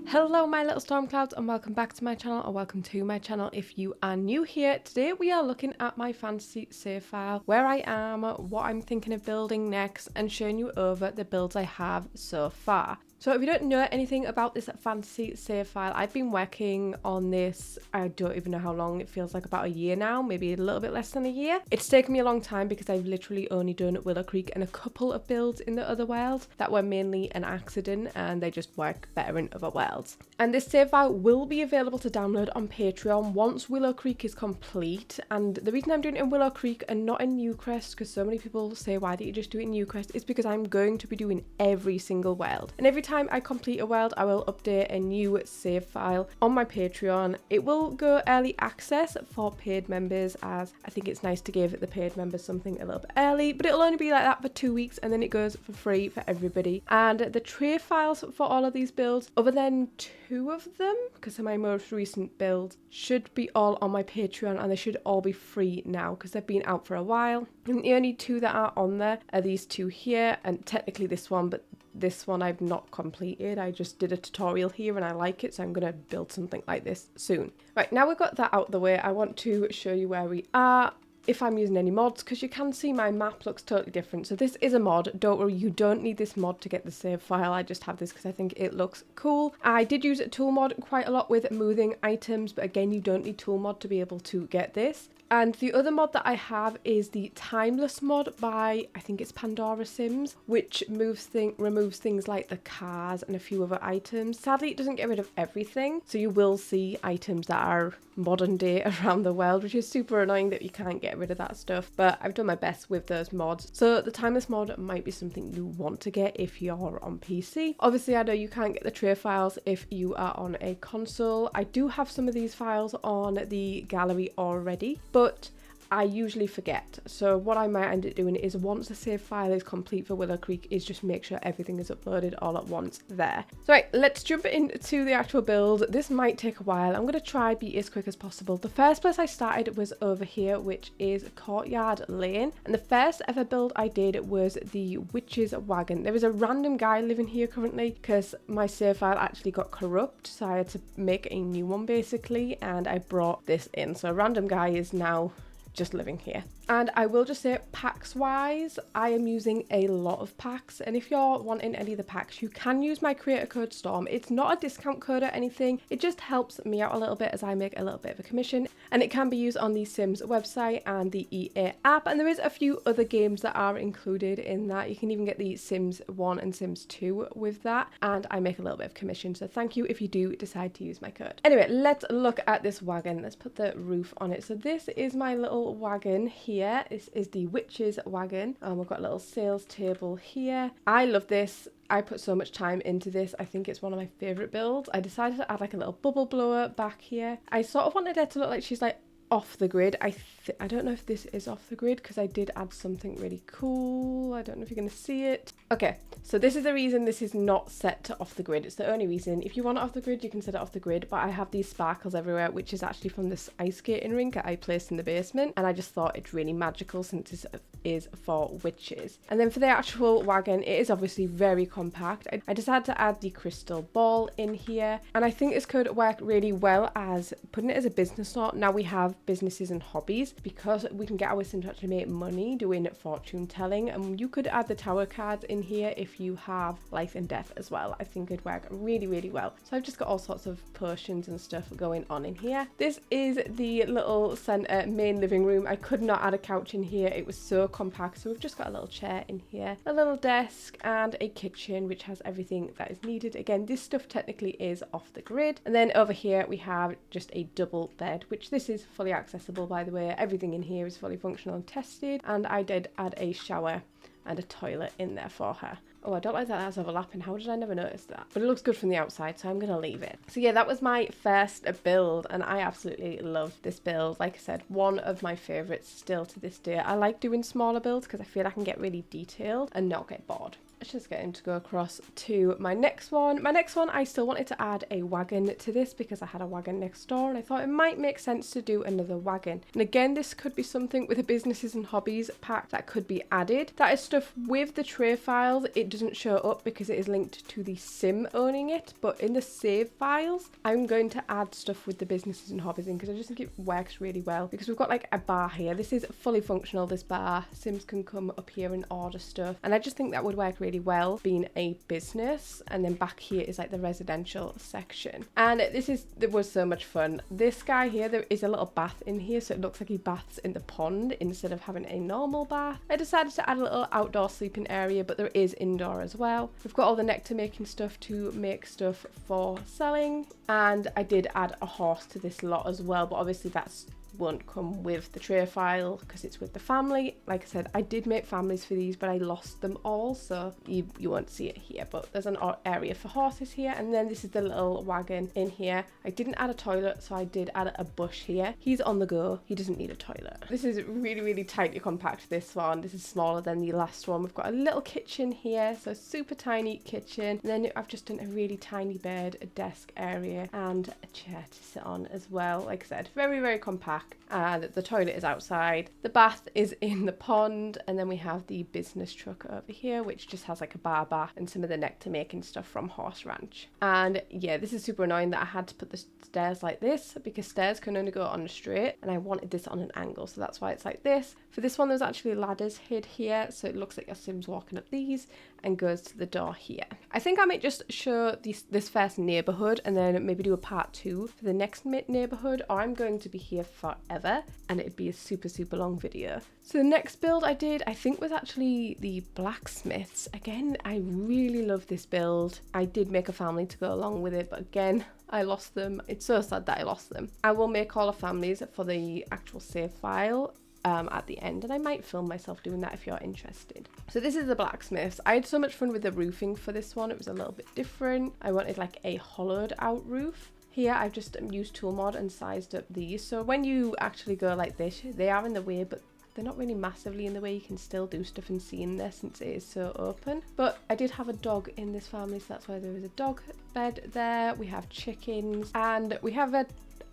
Hello my little storm clouds and welcome back to my channel, or welcome to my channel if you are new here. Today we are looking at my fantasy save file, where I am, what I'm thinking of building next, and showing you over the builds I have so far. So if you don't know anything about this fantasy save file, I've been working on this, I don't even know how long, it feels like about a year now, maybe a little bit less than a year. It's taken me a long time because I've literally only done Willow Creek and a couple of builds in the other world that were mainly an accident and they just work better in other worlds. And this save file will be available to download on Patreon once Willow Creek is complete. And the reason I'm doing it in Willow Creek and not in Newcrest, because so many people say why don't you just do it in Newcrest, is because I'm going to be doing every single world. And every time I complete a world, I will update a new save file on my Patreon. It will go early access for paid members, as I think it's nice to give the paid members something a little bit early, but it'll only be like that for 2 weeks and then it goes for free for everybody. And the tray files for all of these builds, other than 2 of them, because of my most recent builds, should be all on my Patreon, and they should all be free now because they've been out for a while. And the only 2 that are on there are these 2 here, and technically this one, but this one I've not completed. I just did a tutorial here and I like it, so I'm going to build something like this soon. Right, now we've got that out of the way, I want to show you where we are, if I'm using any mods, because you can see my map looks totally different. So this is a mod, don't worry, you don't need this mod to get the save file. I just have this because I think it looks cool. I did use a tool mod quite a lot with moving items, but again, you don't need tool mod to be able to get this. And the other mod that I have is the Timeless mod by, I think it's Pandora Sims, which removes things like the cars and a few other items. Sadly, it doesn't get rid of everything, so you will see items that are modern day around the world, which is super annoying that you can't get rid of that stuff, but I've done my best with those mods. So the Timeless mod might be something you want to get if you're on PC. Obviously, I know you can't get the tray files if you are on a console. I do have some of these files on the gallery already, but I usually forget. So what I might end up doing is, once the save file is complete for Willow Creek, is just make sure everything is uploaded all at once there. So right, let's jump into the actual build. This might take a while. I'm going to try be as quick as possible. The first place I started was over here, which is Courtyard Lane. And the first ever build I did was the Witch's Wagon. There is a random guy living here currently because my save file actually got corrupt. So I had to make a new one basically, and I brought this in. So a random guy is now just living here. And I will just say, packs wise, I am using a lot of packs, and if you're wanting any of the packs, you can use my creator code STORM. It's not a discount code or anything, it just helps me out a little bit as I make a little bit of a commission, and it can be used on the Sims website and the EA app, and there is a few other games that are included in that. You can even get the Sims 1 and Sims 2 with that, and I make a little bit of commission, so thank you if you do decide to use my code. Anyway, let's look at this wagon. Let's put the roof on it. So this is my little wagon here. This is the Witch's Wagon. We've got a little sales table here. I love this. I put so much time into this. I think it's one of my favorite builds. I decided to add like a little bubble blower back here. I sort of wanted her to look like she's like off the grid. I don't know if this is off the grid because I did add something really cool. I don't know if you're going to see it. Okay, so this is the reason this is not set to off the grid. It's the only reason. If you want it off the grid, you can set it off the grid, but I have these sparkles everywhere, which is actually from this ice skating rink I placed in the basement, and I just thought it's really magical since this is for witches. And then for the actual wagon, it is obviously very compact. I decided to add the crystal ball in here, and I think this could work really well as putting it as a business note. Now we have businesses and hobbies, because we can get our Sim to actually make money doing fortune telling, and you could add the tower cards in here if you have life and death as well. I think it'd work really, really well. So I've just got all sorts of potions and stuff going on in here. This is the little center main living room. I could not add a couch in here, it was so compact, so we've just got a little chair in here, a little desk, and a kitchen which has everything that is needed. Again, this stuff technically is off the grid. And then over here we have just a double bed, which this is fully accessible, by the way. Everything in here is fully functional and tested, and I did add a shower and a toilet in there for her. Oh, I don't like that that's overlapping. How did I never notice that? But it looks good from the outside, so I'm going to leave it. So yeah, that was my first build, and I absolutely love this build. Like I said, one of my favourites still to this day. I like doing smaller builds because I feel I can get really detailed and not get bored. let's just get him to go across to my next one. My next one, I still wanted to add a wagon to this because I had a wagon next door and I thought it might make sense to do another wagon. And again, this could be something with a businesses and hobbies pack that could be added. That is stuff with the tray files. It doesn't show up because it is linked to the sim owning it, but in the save files, I'm going to add stuff with the businesses and hobbies in because I just think it works really well because we've got like a bar here. This is fully functional, this bar. Sims can come up here and order stuff. And I just think that would work really well being a business. And then back here is like the residential section. And it was so much fun. This guy here, there is a little bath in here. So it looks like he baths in the pond instead of having a normal bath. I decided to add a little outdoor sleeping area, but there is indoor as well. We've got all the nectar making stuff to make stuff for selling. And I did add a horse to this lot as well, but obviously that's won't come with the tray file because it's with the family. Like I said, I did make families for these, but I lost them all, so you won't see it here. But there's an area for horses here, and then this is the little wagon in here. I didn't add a toilet, so I did add a bush here. He's on the go, he doesn't need a toilet. This is really tightly compact, this one. This is smaller than the last one. We've got a little kitchen here, so super tiny kitchen. And then I've just done a really tiny bed, a desk area, and a chair to sit on as well. Like I said, very compact. And the toilet is outside, the bath is in the pond, and then we have the business truck over here, which just has like a bar bath and some of the nectar making stuff from Horse Ranch. And yeah, this is super annoying that I had to put the stairs like this because stairs can only go on a straight, and I wanted this on an angle, so that's why it's like this. For this one, there's actually ladders hid here, so it looks like a Sim's walking up these and goes to the door here. I think I might just show this first neighborhood and then maybe do a part 2 for the next neighborhood, or I'm going to be here forever and it'd be a super long video. So the next build I did, I think, was actually the blacksmiths. Again, I really love this build. I did make a family to go along with it, but again, I lost them. It's so sad that I lost them. I will make all the families for the actual save file at the end, and I might film myself doing that if you're interested. So this is the blacksmiths. I had so much fun with the roofing for this one. It was a little bit different. I wanted like a hollowed out roof. Here I've just used tool mod and sized up these, so when you actually go like this, they are in the way, but they're not really massively in the way. You can still do stuff and see in there since it is so open. But I did have a dog in this family, so that's why there is a dog bed there. We have chickens, and we have a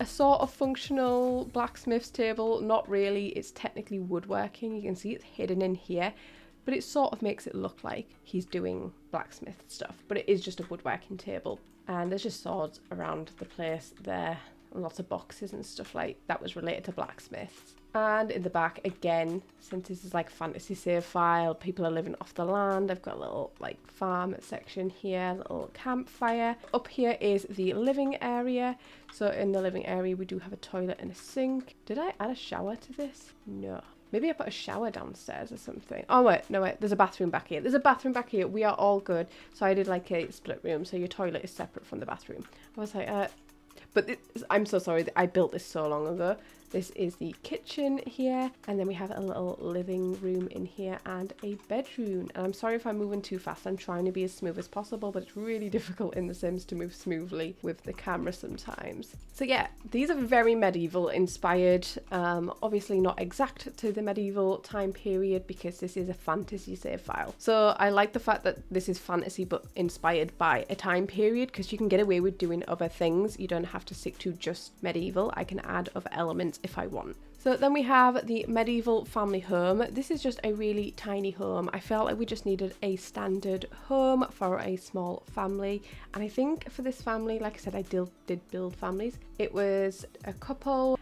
sort of functional blacksmith's table. Not really, it's technically woodworking. You can see it's hidden in here, but it sort of makes it look like he's doing blacksmith stuff, but it is just a woodworking table. And there's just swords around the place there, and lots of boxes and stuff like that was related to blacksmiths. And in the back, again, since this is like fantasy save file, people are living off the land. I've got a little like farm section here, little campfire. Up here is the living area. So in the living area, we do have a toilet and a sink. Did I add a shower to this? No. Maybe I put a shower downstairs or something. Oh wait, no wait, there's a bathroom back here. There's a bathroom back here. We are all good. So I did like a split room, so your toilet is separate from the bathroom. I was like, but I'm so sorry that I built this so long ago. This is the kitchen here, and then we have a little living room in here and a bedroom. And I'm sorry if I'm moving too fast. I'm trying to be as smooth as possible, but it's really difficult in The Sims to move smoothly with the camera sometimes. So yeah, these are very medieval inspired. Obviously not exact to the medieval time period because this is a fantasy save file. So I like the fact that this is fantasy but inspired by a time period, because you can get away with doing other things. You don't have to stick to just medieval. I can add other elements if I want. So then we have the medieval family home. This is just a really tiny home. I felt like we just needed a standard home for a small family. And I think for this family, like I said, I did build families. It was a couple.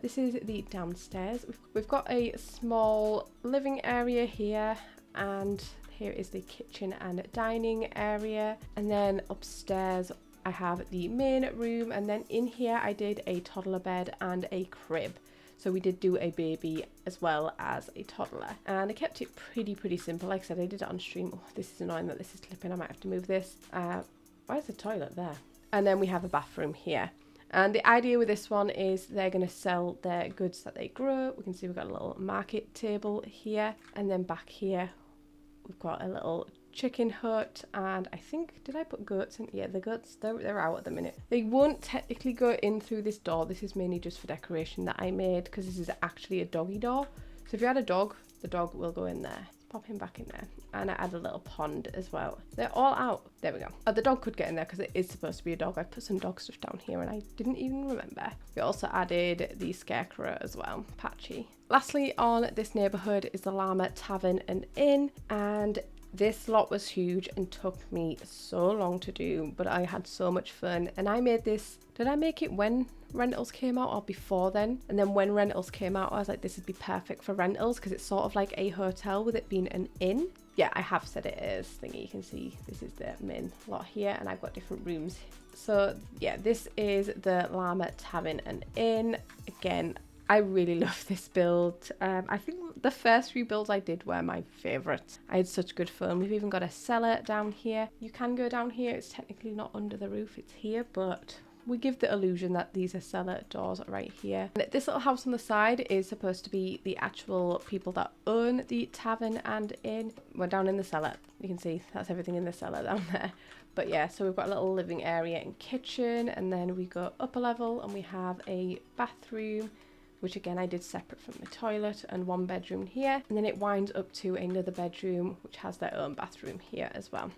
This is the downstairs. We've got a small living area here, and here is the kitchen and dining area. And then upstairs, I have the main room, and then in here I did a toddler bed and a crib. So we did do a baby as well as a toddler, and I kept it pretty simple. Like I said, I did it on stream. Oh, this is annoying that this is clipping. I might have to move this. Why is the toilet there? And then we have a bathroom here. And the idea with this one is they're going to sell their goods that they grow. We can see we've got a little market table here, and then back here we've got a little chicken hut, and I think, did I put goats in? Yeah, the goats, they're out at the minute. They won't technically go in through this door. This is mainly just for decoration that I made, because this is actually a doggy door. So if you had a dog, the dog will go in there. It's pop him back in there. And I add a little pond as well. They're all out. There we go. Oh, the dog could get in there because it is supposed to be a dog. I put some dog stuff down here and I didn't even remember. We also added the scarecrow as well, Patchy. Lastly on this neighborhood is the Llama Tavern and Inn, and this lot was huge and took me so long to do, but I had so much fun. And I made this, did I make it when rentals came out or before then? And then when rentals came out, I was like, this would be perfect for rentals because it's sort of like a hotel with it being an inn. Yeah, I have said it is thingy. You can see this is the main lot here and I've got different rooms. So yeah, this is the Llama Tavern and Inn. Again, I really love this build. I think the first few builds I did were my favourites. I had such good fun. We've even got a cellar down here. You can go down here. It's technically not under the roof. It's here, but we give the illusion that these are cellar doors right here. And this little house on the side is supposed to be the actual people that own the tavern and inn. We're down in the cellar. You can see that's everything in the cellar down there. But yeah, so we've got a little living area and kitchen, and then we go up a level and we have a bathroom, which again I did separate from the toilet, and one bedroom here, and then it winds up to another bedroom which has their own bathroom here as well.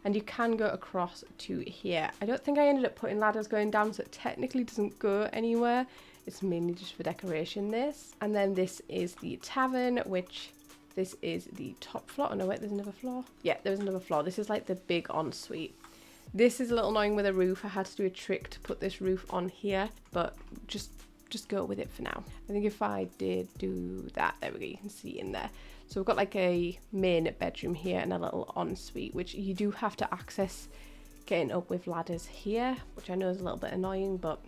And you can go across to here. I don't think I ended up putting ladders going down, so it technically doesn't go anywhere. It's mainly just for decoration, this. And then this is the tavern, which this is the top floor. Oh no, wait, there's another floor. Yeah, there's another floor. This is like the big ensuite. This is a little annoying with a roof. I had to do a trick to put this roof on here, but just go with it for now. I think if I did do that, there we go, you can see in there. So we've got like a main bedroom here and a little ensuite, which you do have to access getting up with ladders here, which I know is a little bit annoying, but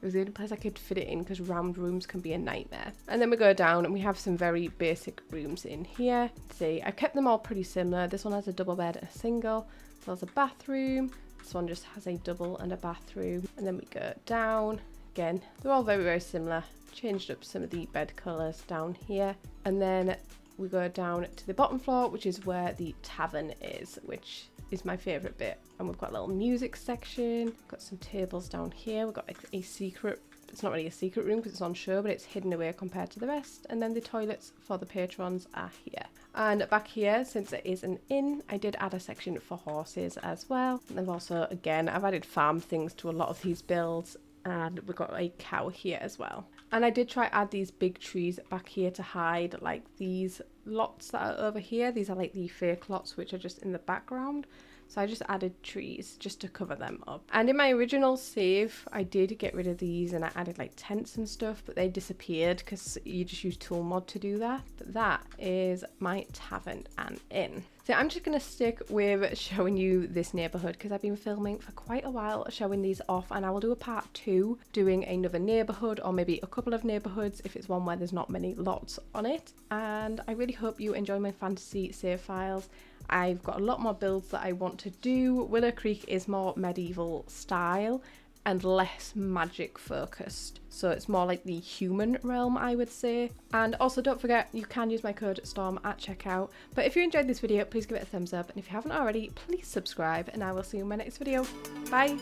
it was the only place I could fit it in because round rooms can be a nightmare. And then we go down and we have some very basic rooms in here. See, I kept them all pretty similar. This one has a double bed and a single. There's a bathroom. This one just has a double and a bathroom. And then we go down. Again, they're all very, very similar. Changed up some of the bed colours down here. And then we go down to the bottom floor, which is where the tavern is, which is my favourite bit. And we've got a little music section. Got some tables down here. We've got like a secret, it's not really a secret room because it's on show, but it's hidden away compared to the rest. And then the toilets for the patrons are here. And back here, since it is an inn, I did add a section for horses as well. And I've also, again, I've added farm things to a lot of these builds. And we've got a cow here as well. And I did try add these big trees back here to hide like these lots that are over here. These are like the fake lots which are just in the background. So I just added trees just to cover them up. And in my original save, I did get rid of these and I added like tents and stuff, but they disappeared because you just use tool mod to do that. But that is my tavern and inn. So I'm just going to stick with showing you this neighborhood because I've been filming for quite a while showing these off, and I will do a part 2 doing another neighborhood or maybe a couple of neighborhoods if it's one where there's not many lots on it. And I really hope you enjoy my fantasy save files. I've got a lot more builds that I want to do. Willow Creek is more medieval style and less magic focused, so it's more like the human realm, I would say. And also don't forget, you can use my code STORM at checkout. But if you enjoyed this video, please give it a thumbs up, and if you haven't already, please subscribe, and I will see you in my next video. Bye.